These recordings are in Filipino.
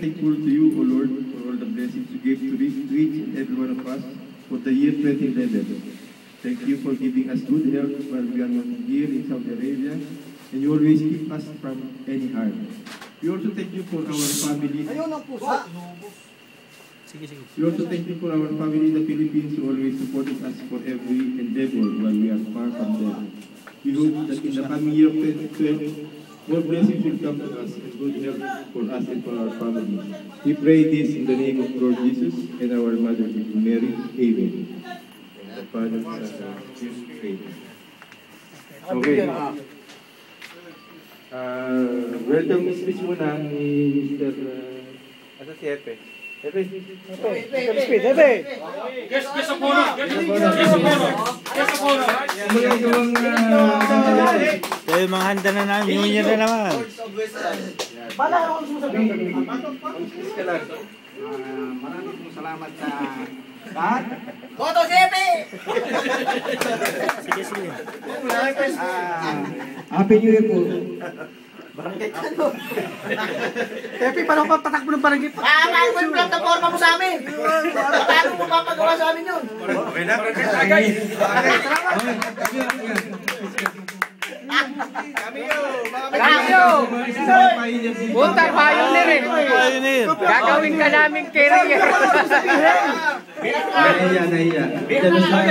thankful to you, O Lord, for all the blessings you gave to each and every one of us for the year 2011. Thank you for giving us good health while we are working here in Saudi Arabia, and you always keep us from any harm. We also thank you for our family. We also thank you for our family in the Philippines who always supported us for every endeavor while we are far from them. We hope that in the coming year of 2012, more blessings will come to us and good health for us and for our family. We pray this in the name of Lord Jesus and our Mother Mary. Amen. The Father, Son, and Spirit. Okay. Welcome Miss muna ni Mr. Asa si Epe? Epe! Guess sa puno! Kaya yung mga handa na namin, New Year na naman. Maraming pong salamat sa lahat. Boto Sepe! Sige. Happy New Year po. Barangay ano? Epi, paano ka patakbo ng barangay? Paano mo yung vlog na forma mo sa amin? Paano mo papagawa sa amin yun? Okay na? Kamyo! Buntag pioneer eh. Gagawin ka namin carrier. Nahiya.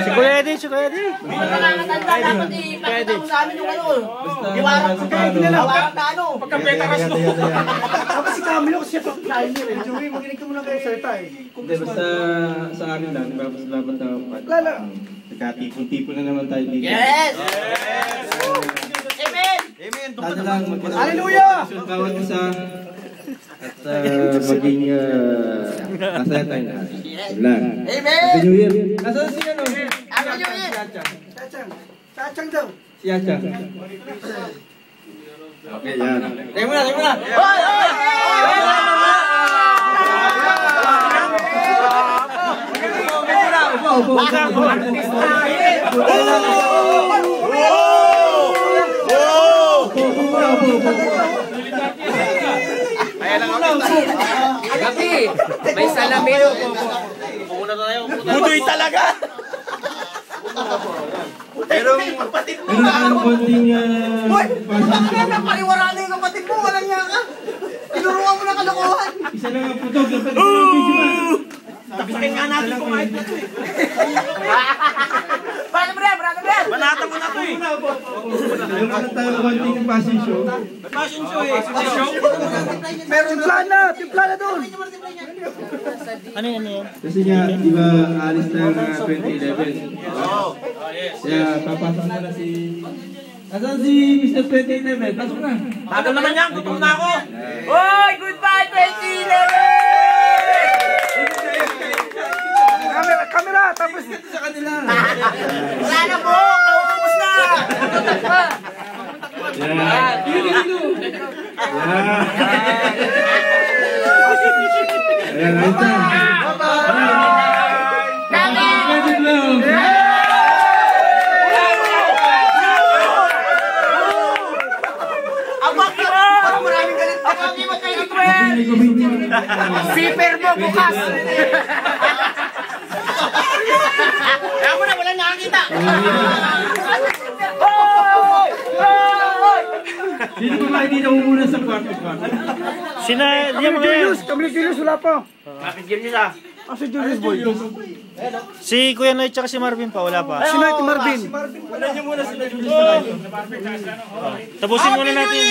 Si Kuya Eddie. Nakakatanda dapat ipakita mo sa amin yung ano. Iwarang ka ano. Tapos si Camilo kasi siya pioneer eh. Joey, maginig ka muna kayo salita eh. Hindi, basta sa akin lang, salamat na ako. Nagkatipon-tipon na naman tayo dito. Yes! Amen! Sana lang, Hallelujah! bawat isa at maging masaya tayo lahat. Amen! Happy New Year! Nasaan si ano? Happy New Year! Chachang daw. Si Acha. Okay, yan. Tayo muna! Hoy! Gabi, may salamin. Budoy talaga. Pero ang konting Bakit na paliwaraan na yung kapatid mo? Walang niya ka. Tinuruan mo na kalokohan. isa lang ang putog. Dapat video. Tapikin nga natin kung kahit na ito eh. Brother Brian! Banata mo na ito eh. Meron tayo konting fashion show. Fashion show eh. Meron timpla na doon. Ano yan? Kasi nga, di ba, alis na yung 2011. Kaya papasok na si... Asan si Mr. 2011? Pasok na. Tagal naman yan, gutom na ako. Hoy! Goodbye 2011! Camera, tapos Sa kanila. Wala na po! Naubos na! Yan. Ayan, ayun na. Ang bakit mo! Maraming galit na kami Zipper mo bukas! Kaya mo na, wala nakakita! Sino ba hindi naumuna sa kwarto? Julius, wala pa. Bakit game niyo sa? Si Julius boy. Si Kuya Noy tsaka si Marvin pa, wala pa. Si Noy, Marvin. Wala niyo muna sila Julius. Tapusin muna natin.